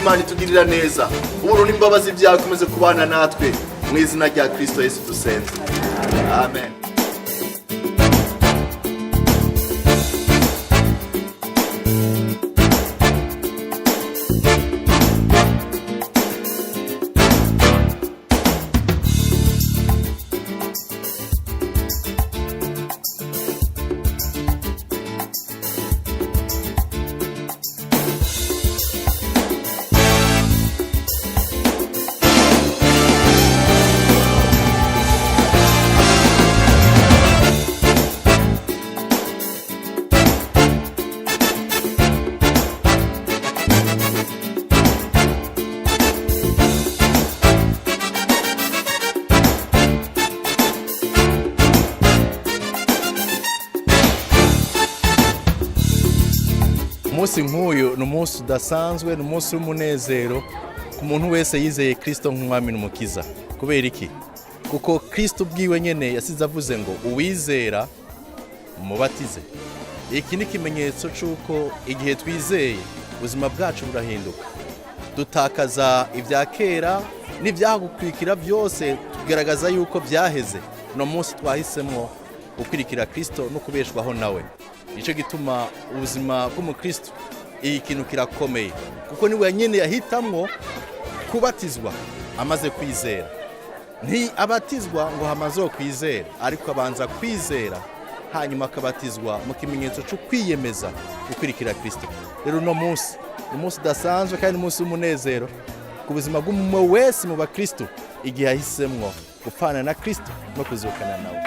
Imana itugirira neza, ubuntu n'imbabazi byawe komeze kubana natwe mu izina rya Kristo Yesu dusenze. Amen. Umunsi nk'uyu ni umunsi udasanzwe, ni umunsi w'umunezero ku muntu wese yizeye Kristo nk'umwami n'umukiza. Kubera iki? Kuko Kristo ubwiwe nyene yasize avuze ngo uwizera mumubatize. Iki ni ikimenyetso c'uko igihe twizeye ubuzima bwacu burahinduka, dutakaza ibya kera n'ibyagukwikira byose, tugaragaza yuko byaheze. No munsi twahisemo gukurikira Kristo no kubeshwaho nawe. Nico gituma ubuzima bw'umukristo iyi kintu kirakomeye, kuko niwe nyene yahitamwo kubatizwa amaze kwizera. Nti abatizwa ngo hamaze kwizera, ariko abanza kwizera hanyuma akabatizwa mu kimenyetso cyo kwiyemeza gukurikira Kristo. Rero no munsi umunsi udasanzwe kandi umunsi w'umunezero ku buzima bw'umwe wese mu bakristo igihe yahisemwo gupfana na Kristo no kuzukana nawe.